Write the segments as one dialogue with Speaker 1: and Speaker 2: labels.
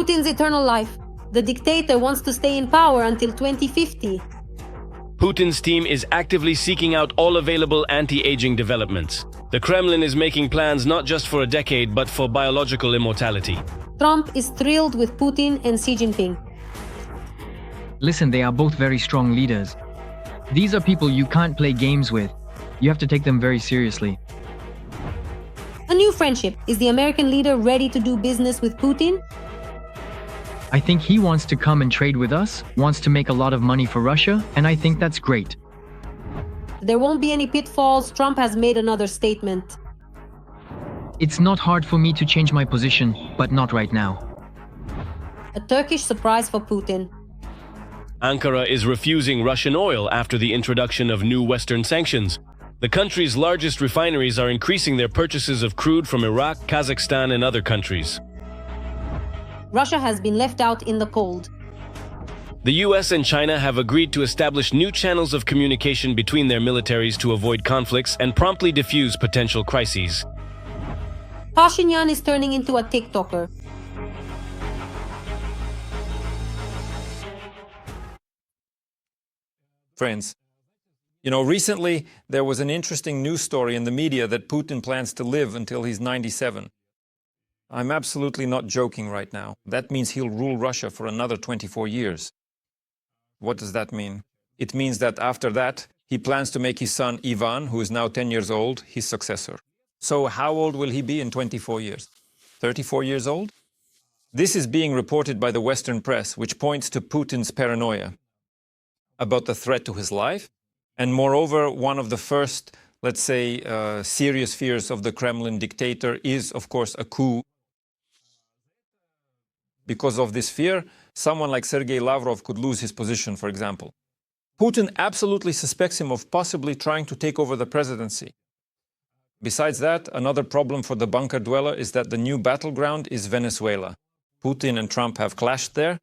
Speaker 1: Putin's eternal life. The dictator wants to stay in power until 2050.
Speaker 2: Putin's team is actively seeking out all available anti-aging developments. The Kremlin is making plans not just for a decade, but for biological immortality.
Speaker 1: Trump is thrilled with Putin and Xi Jinping.
Speaker 3: Listen, they are both very strong leaders. These are people you can't play games with. You have to take them very seriously.
Speaker 1: A new friendship. Is the American leader ready to do business with Putin?
Speaker 3: I think he wants to come and trade with us, wants to make a lot of money for Russia, and I think that's great.
Speaker 1: There won't be any pitfalls. Trump has made another statement.
Speaker 3: It's not hard for me to change my position, but not right now.
Speaker 1: A Turkish surprise for Putin.
Speaker 2: Ankara is refusing Russian oil after the introduction of new Western sanctions. The country's largest refineries are increasing their purchases of crude from Iraq, Kazakhstan, and other countries.
Speaker 1: Russia has been left out in the cold.
Speaker 2: The US and China have agreed to establish new channels of communication between their militaries to avoid conflicts and promptly defuse potential crises.
Speaker 1: Pashinyan is turning into a TikToker.
Speaker 4: Friends, recently there was an interesting news story in the media that Putin plans to live until he's 97. I'm absolutely not joking right now. That means he'll rule Russia for another 24 years. What does that mean? It means that after that, he plans to make his son Ivan, who is now 10 years old, his successor. So how old will he be in 24 years? 34 years old? This is being reported by the Western press, which points to Putin's paranoia about the threat to his life. And moreover, one of the first, let's say, serious fears of the Kremlin dictator is, of course, a coup. Because of this fear, someone like Sergei Lavrov could lose his position, for example. Putin absolutely suspects him of possibly trying to take over the presidency. Besides that, another problem for the bunker dweller is that the new battleground is Venezuela. Putin and Trump have clashed there.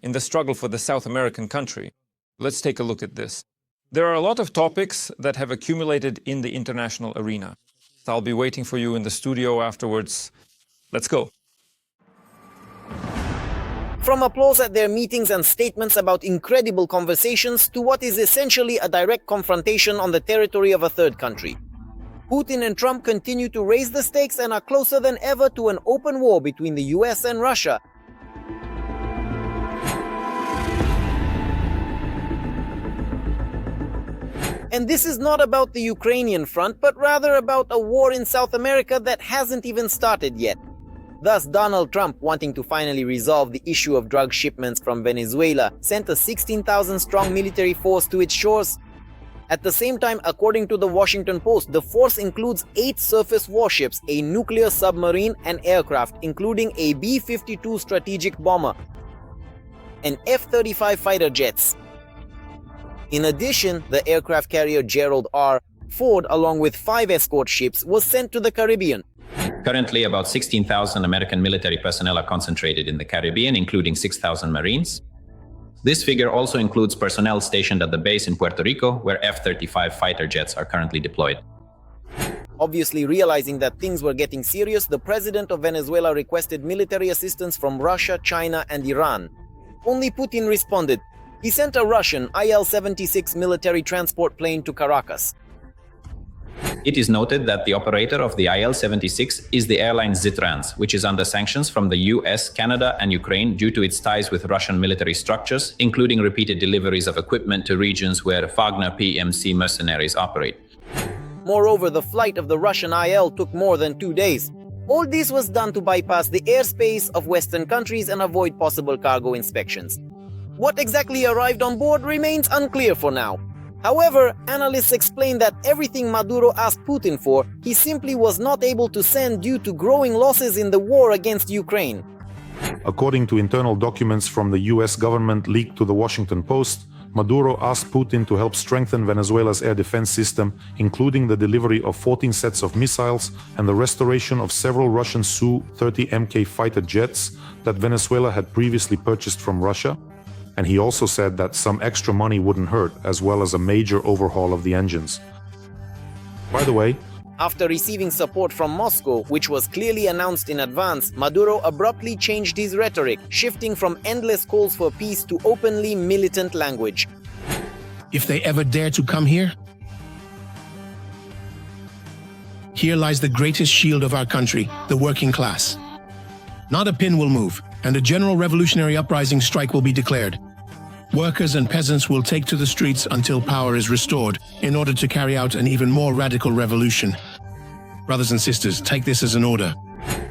Speaker 4: In the struggle for the South American country, let's take a look at this. There are a lot of topics that have accumulated in the international arena. I'll be waiting for you in the studio afterwards. Let's go.
Speaker 5: From applause at their meetings and statements about incredible conversations to what is essentially a direct confrontation on the territory of a third country. Putin and Trump continue to raise the stakes and are closer than ever to an open war between the US and Russia. And this is not about the Ukrainian front, but rather about a war in South America that hasn't even started yet. Thus, Donald Trump, wanting to finally resolve the issue of drug shipments from Venezuela, sent a 16,000-strong military force to its shores. At the same time, according to the Washington Post, the force includes 8 surface warships, a nuclear submarine, and aircraft, including a B-52 strategic bomber and F-35 fighter jets. In addition, the aircraft carrier Gerald R. Ford, along with 5 escort ships, was sent to the Caribbean.
Speaker 6: Currently, about 16,000 American military personnel are concentrated in the Caribbean, including 6,000 Marines. This figure also includes personnel stationed at the base in Puerto Rico, where F-35 fighter jets are currently deployed.
Speaker 5: Obviously realizing that things were getting serious, the president of Venezuela requested military assistance from Russia, China, and Iran. Only Putin responded. He sent a Russian Il-76 military transport plane to Caracas.
Speaker 6: It is noted that the operator of the Il-76 is the airline Zitrans, which is under sanctions from the US, Canada, and Ukraine due to its ties with Russian military structures, including repeated deliveries of equipment to regions where Wagner PMC mercenaries operate.
Speaker 5: Moreover, the flight of the Russian IL took more than 2 days. All this was done to bypass the airspace of Western countries and avoid possible cargo inspections. What exactly arrived on board remains unclear for now. However, analysts explain that everything Maduro asked Putin for, he simply was not able to send due to growing losses in the war against Ukraine.
Speaker 7: According to internal documents from the US government leaked to the Washington Post, Maduro asked Putin to help strengthen Venezuela's air defense system, including the delivery of 14 sets of missiles and the restoration of several Russian Su-30 Mk fighter jets that Venezuela had previously purchased from Russia. And he also said that some extra money wouldn't hurt, as well as a major overhaul of the engines. By the way,
Speaker 5: After receiving support from Moscow, which was clearly announced in advance, Maduro abruptly changed his rhetoric, shifting from endless calls for peace to openly militant language.
Speaker 8: If they ever dare to come here, here lies the greatest shield of our country, the working class. Not a pin will move, and a general revolutionary uprising strike will be declared. Workers and peasants will take to the streets until power is restored in order to carry out an even more radical revolution. Brothers and sisters, take this as an order.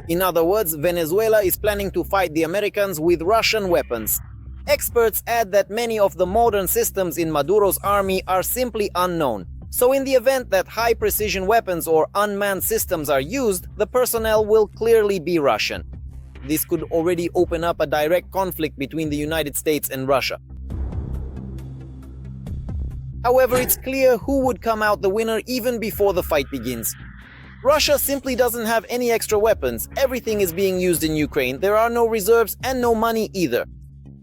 Speaker 5: In other words, Venezuela is planning to fight the Americans with Russian weapons. Experts add that many of the modern systems in Maduro's army are simply unknown. So in the event that high-precision weapons or unmanned systems are used, the personnel will clearly be Russian. This could already open up a direct conflict between the United States and Russia. However, it's clear who would come out the winner even before the fight begins. Russia simply doesn't have any extra weapons. Everything is being used in Ukraine. There are no reserves and no money either.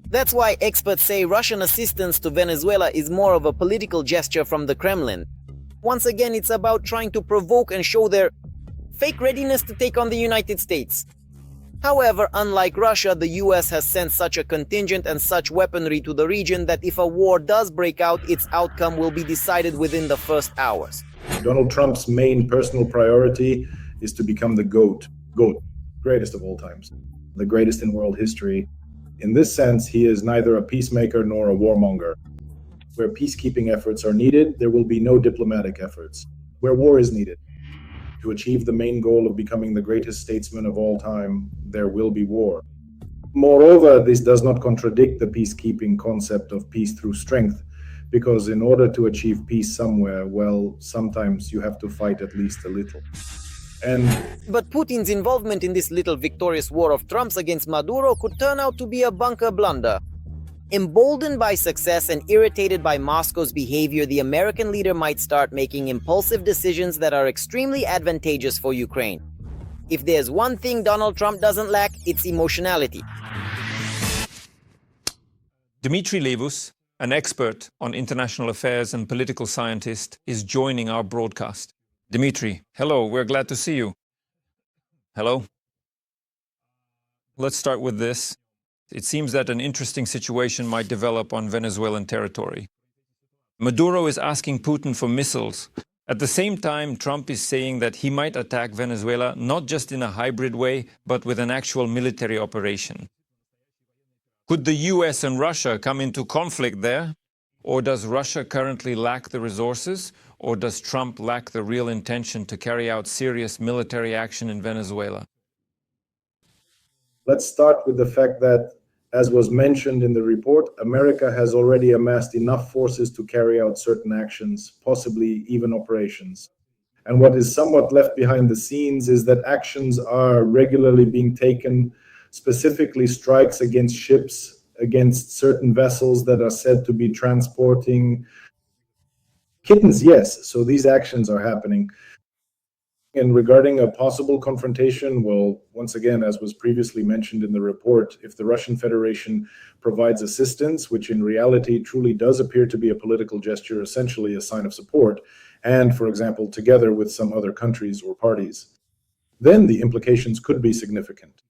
Speaker 5: That's why experts say Russian assistance to Venezuela is more of a political gesture from the Kremlin. Once again, it's about trying to provoke and show their fake readiness to take on the United States. However, unlike Russia, the US has sent such a contingent and such weaponry to the region that if a war does break out, its outcome will be decided within the first hours.
Speaker 9: Donald Trump's main personal priority is to become the GOAT, greatest of all times, the greatest in world history. In this sense, he is neither a peacemaker nor a warmonger. Where peacekeeping efforts are needed, there will be no diplomatic efforts. Where war is needed, to achieve the main goal of becoming the greatest statesman of all time, there will be war. Moreover, this does not contradict the peacekeeping concept of peace through strength, because in order to achieve peace somewhere, well, sometimes you have to fight at least a little.
Speaker 5: But Putin's involvement in this little victorious war of Trump's against Maduro could turn out to be a bunker blunder. Emboldened by success and irritated by Moscow's behavior, the American leader might start making impulsive decisions that are extremely advantageous for Ukraine. If there's one thing Donald Trump doesn't lack, it's emotionality.
Speaker 4: Dmitry Levus, an expert on international affairs and political scientist, is joining our broadcast. Dmitry, hello, we're glad to see you. Hello. Let's start with this. It seems that an interesting situation might develop on Venezuelan territory. Maduro is asking Putin for missiles. At the same time, Trump is saying that he might attack Venezuela not just in a hybrid way, but with an actual military operation. Could the US and Russia come into conflict there? Or does Russia currently lack the resources? Or does Trump lack the real intention to carry out serious military action in Venezuela?
Speaker 9: Let's start with the fact that, as was mentioned in the report, America has already amassed enough forces to carry out certain actions, possibly even operations. And what is somewhat left behind the scenes is that actions are regularly being taken, specifically strikes against ships, against certain vessels that are said to be transporting kittens, yes. So these actions are happening. And regarding a possible confrontation, well, once again, as was previously mentioned in the report, if the Russian Federation provides assistance, which in reality truly does appear to be a political gesture, essentially a sign of support, and, for example, together with some other countries or parties, then the implications could be significant.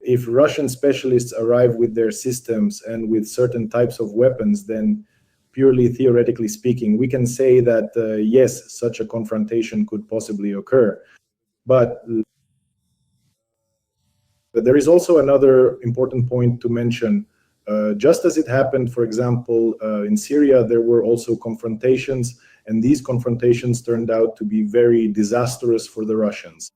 Speaker 9: If Russian specialists arrive with their systems and with certain types of weapons, then purely theoretically speaking, we can say that, yes, such a confrontation could possibly occur. But there is also another important point to mention. Just as it happened, for example, in Syria, there were also confrontations, and these confrontations turned out to be very disastrous for the Russians.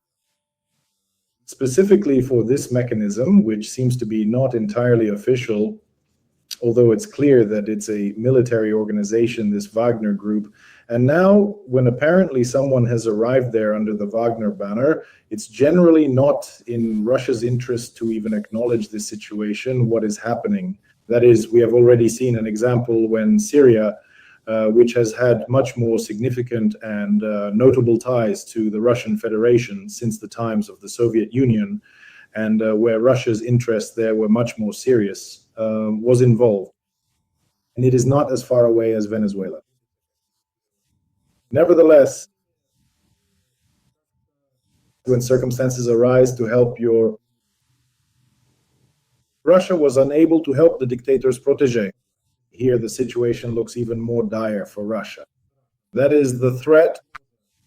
Speaker 9: Specifically for this mechanism, which seems to be not entirely official, although it's clear that it's a military organization, this Wagner group. And now, when apparently someone has arrived there under the Wagner banner, it's generally not in Russia's interest to even acknowledge this situation, what is happening. That is, we have already seen an example when Syria, which has had much more significant and notable ties to the Russian Federation since the times of the Soviet Union, and where Russia's interests there were much more serious, was involved. And it is not as far away as Venezuela. Nevertheless, when circumstances arise to help your... Russia was unable to help the dictator's protege. Here, the situation looks even more dire for Russia. That is the threat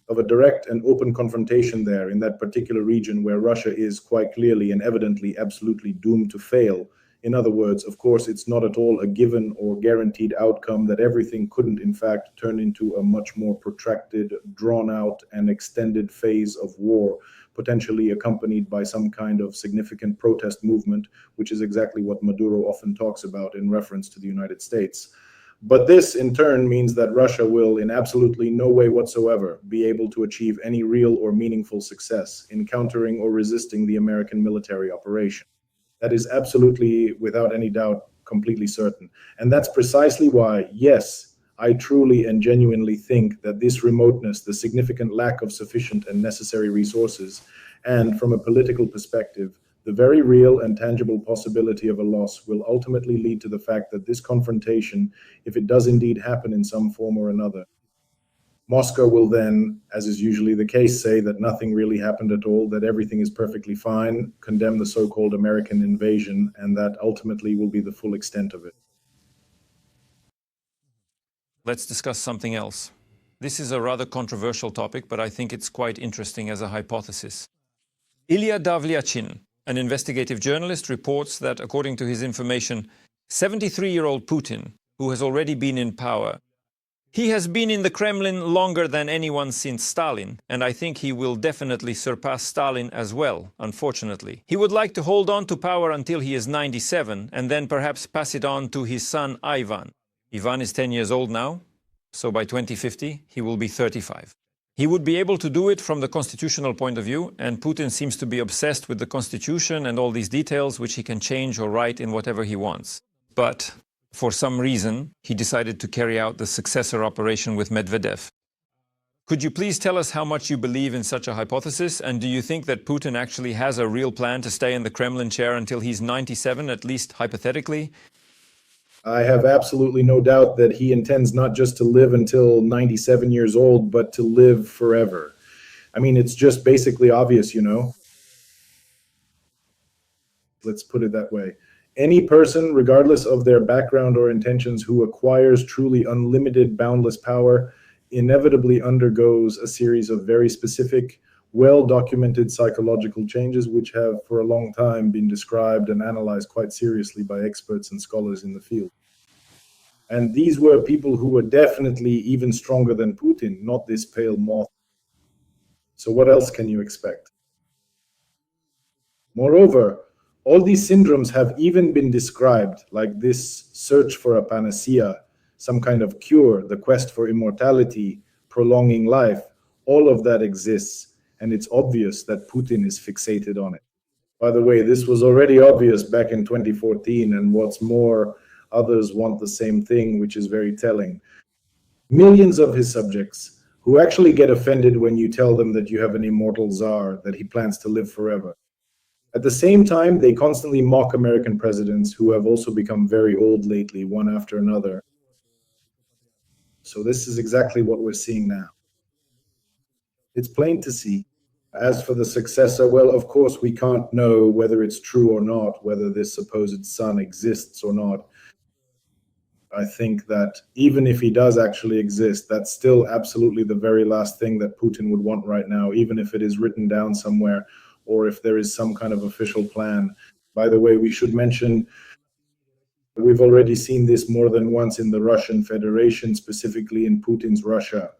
Speaker 9: of a direct and open confrontation there in that particular region where Russia is quite clearly and evidently absolutely doomed to fail. In other words, of course, it's not at all a given or guaranteed outcome that everything couldn't, in fact, turn into a much more protracted, drawn-out, and extended phase of war, potentially accompanied by some kind of significant protest movement, which is exactly what Maduro often talks about in reference to the United States. But this, in turn, means that Russia will, in absolutely no way whatsoever, be able to achieve any real or meaningful success in countering or resisting the American military operation. That is absolutely, without any doubt, completely certain. And that's precisely why, yes, I truly and genuinely think that this remoteness, the significant lack of sufficient and necessary resources, and from a political perspective, the very real and tangible possibility of a loss will ultimately lead to the fact that this confrontation, if it does indeed happen in some form or another, Moscow will then, as is usually the case, say that nothing really happened at all, that everything is perfectly fine, condemn the so-called American invasion, and that ultimately will be the full extent of it.
Speaker 4: Let's discuss something else. This is a rather controversial topic, but I think it's quite interesting as a hypothesis. Ilya Davlyachin, an investigative journalist, reports that, according to his information, 73-year-old Putin, who has already been in power, he has been in the Kremlin longer than anyone since Stalin, and I think he will definitely surpass Stalin as well, unfortunately. He would like to hold on to power until he is 97, and then perhaps pass it on to his son Ivan. Ivan is 10 years old now, so by 2050 he will be 35. He would be able to do it from the constitutional point of view, and Putin seems to be obsessed with the constitution and all these details which he can change or write in whatever he wants. But for some reason, he decided to carry out the successor operation with Medvedev. Could you please tell us how much you believe in such a hypothesis, and do you think that Putin actually has a real plan to stay in the Kremlin chair until he's 97, at least hypothetically?
Speaker 9: I have absolutely no doubt that he intends not just to live until 97 years old, but to live forever. I mean, it's just basically obvious, you know? Let's put it that way. Any person, regardless of their background or intentions, who acquires truly unlimited, boundless power inevitably undergoes a series of very specific, well-documented psychological changes which have for a long time been described and analyzed quite seriously by experts and scholars in the field. And these were people who were definitely even stronger than Putin, not this pale moth. So what else can you expect? Moreover, all these syndromes have even been described, like this search for a panacea, some kind of cure, the quest for immortality, prolonging life. All of that exists, and it's obvious that Putin is fixated on it. By the way, this was already obvious back in 2014, and what's more, others want the same thing, which is very telling. Millions of his subjects who actually get offended when you tell them that you have an immortal czar, that he plans to live forever. At the same time, they constantly mock American presidents who have also become very old lately, one after another. So this is exactly what we're seeing now. It's plain to see. As for the successor, well, of course, we can't know whether it's true or not, whether this supposed son exists or not. I think that even if he does actually exist, that's still absolutely the very last thing that Putin would want right now, even if it is written down somewhere, or if there is some kind of official plan. By the way, we should mention, we've already seen this more than once in the Russian Federation, specifically in Putin's Russia,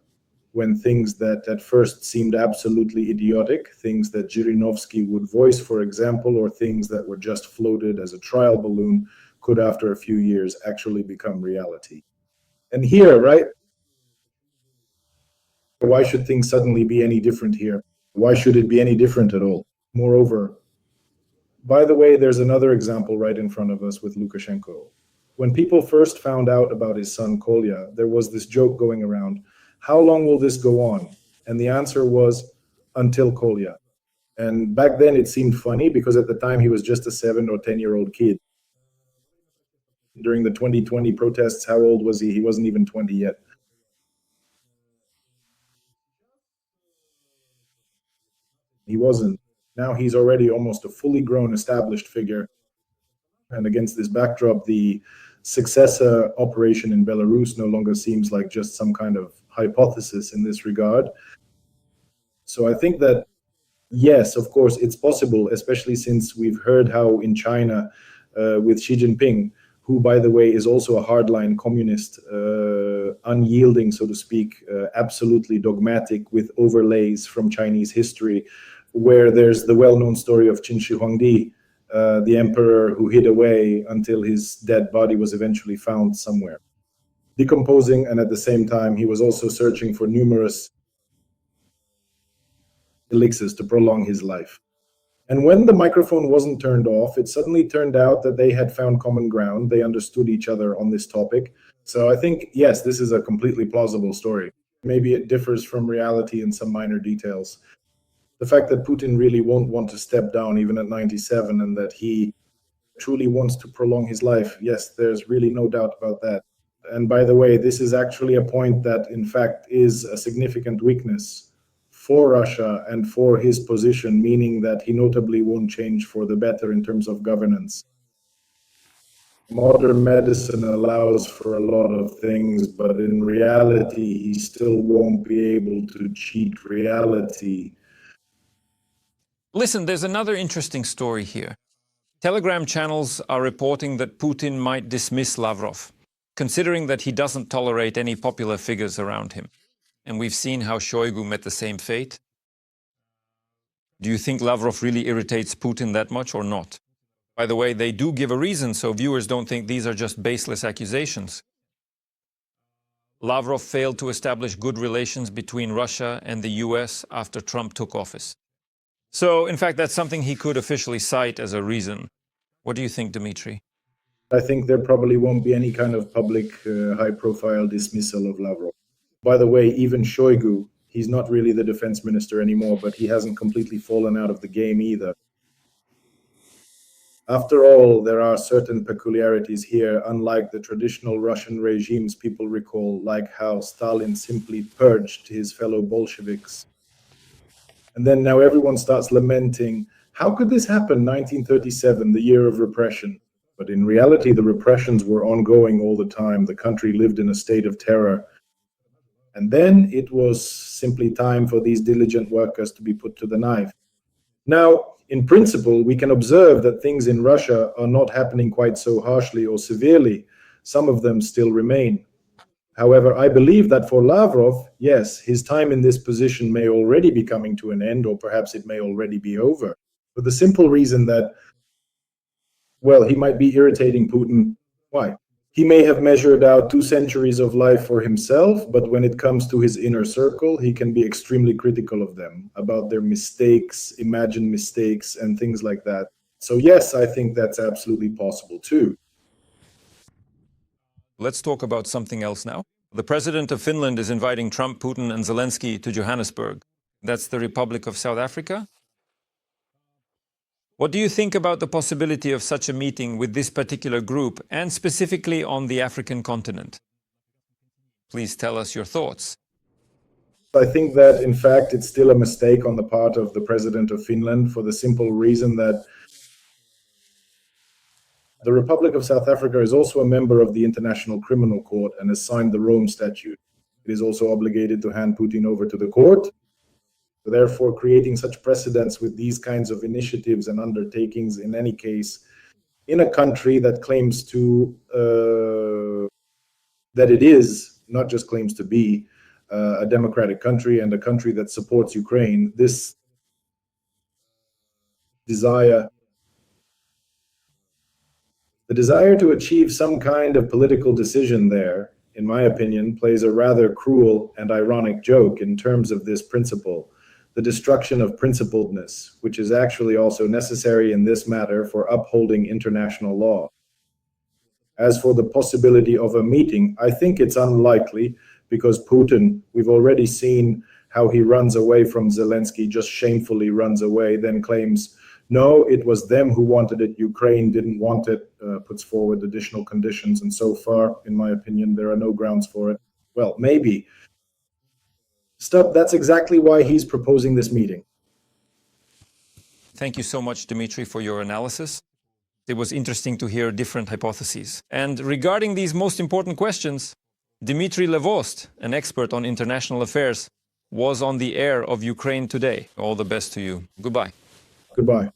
Speaker 9: when things that at first seemed absolutely idiotic, things that Zhirinovsky would voice, for example, or things that were just floated as a trial balloon, could after a few years actually become reality. And here, right? Why should things suddenly be any different here? Why should it be any different at all? Moreover, by the way, there's another example right in front of us with Lukashenko. When people first found out about his son Kolya, there was this joke going around, how long will this go on? And the answer was, until Kolya. And back then it seemed funny because at the time he was just a 7 or 10-year-old kid. During the 2020 protests, how old was he? He wasn't even 20 yet. He wasn't. Now he's already almost a fully grown, established figure. And against this backdrop, the successor operation in Belarus no longer seems like just some kind of hypothesis in this regard. So I think that, yes, of course, it's possible, especially since we've heard how in China, with Xi Jinping, who, by the way, is also a hardline communist, unyielding, so to speak, absolutely dogmatic with overlays from Chinese history, where there's the well-known story of Qin Shi Huangdi, the emperor who hid away until his dead body was eventually found somewhere, decomposing, and at the same time, he was also searching for numerous elixirs to prolong his life. And when the microphone wasn't turned off, it suddenly turned out that they had found common ground. They understood each other on this topic. So I think, yes, this is a completely plausible story. Maybe it differs from reality in some minor details. The fact that Putin really won't want to step down even at 97 and that he truly wants to prolong his life, yes, there's really no doubt about that. And by the way, this is actually a point that, in fact, is a significant weakness for Russia and for his position, meaning that he notably won't change for the better in terms of governance. Modern medicine allows for a lot of things, but in reality, he still won't be able to cheat reality.
Speaker 4: Listen, there's another interesting story here. Telegram channels are reporting that Putin might dismiss Lavrov, considering that he doesn't tolerate any popular figures around him. And we've seen how Shoigu met the same fate. Do you think Lavrov really irritates Putin that much or not? By the way, they do give a reason, so viewers don't think these are just baseless accusations. Lavrov failed to establish good relations between Russia and the US after Trump took office. So, in fact, that's something he could officially cite as a reason. What do you think, Dmitry?
Speaker 9: I think there probably won't be any kind of public, high-profile dismissal of Lavrov. By the way, even Shoigu, he's not really the defense minister anymore, but he hasn't completely fallen out of the game either. After all, there are certain peculiarities here, unlike the traditional Russian regimes people recall, like how Stalin simply purged his fellow Bolsheviks. And then now everyone starts lamenting, how could this happen, 1937, the year of repression? But in reality, the repressions were ongoing all the time. The country lived in a state of terror. And then it was simply time for these diligent workers to be put to the knife. Now, in principle, we can observe that things in Russia are not happening quite so harshly or severely. Some of them still remain. However, I believe that for Lavrov, yes, his time in this position may already be coming to an end, or perhaps it may already be over. For the simple reason that, well, he might be irritating Putin. Why? He may have measured out 2 centuries of life for himself, but when it comes to his inner circle, he can be extremely critical of them, about their mistakes, imagined mistakes, and things like that. So yes, I think that's absolutely possible too.
Speaker 4: Let's talk about something else now. The president of Finland is inviting Trump, Putin, and Zelensky to Johannesburg. That's the Republic of South Africa. What do you think about the possibility of such a meeting with this particular group, and specifically on the African continent? Please tell us your thoughts.
Speaker 9: I think that, in fact, it's still a mistake on the part of the president of Finland, for the simple reason that the Republic of South Africa is also a member of the International Criminal Court and has signed the Rome Statute. It is also obligated to hand Putin over to the court. Therefore, creating such precedents with these kinds of initiatives and undertakings, in any case, in a country that claims to, that it is, not just claims to be, a democratic country and a country that supports Ukraine, this desire, the desire to achieve some kind of political decision there, in my opinion, plays a rather cruel and ironic joke in terms of this principle, the destruction of principledness, which is actually also necessary in this matter for upholding international law. As for the possibility of a meeting, I think it's unlikely, because Putin, we've already seen how he runs away from Zelensky, just shamefully runs away, then claims, no, it was them who wanted it, Ukraine didn't want it, puts forward additional conditions, and so far, in my opinion, there are no grounds for it. Well, maybe. That's exactly why he's proposing this meeting.
Speaker 4: Thank you so much, Dmitry, for your analysis. It was interesting to hear different hypotheses. And regarding these most important questions, Dmitry Levost, an expert on international affairs, was on the air of Ukraine Today. All the best to you. Goodbye.
Speaker 9: Goodbye.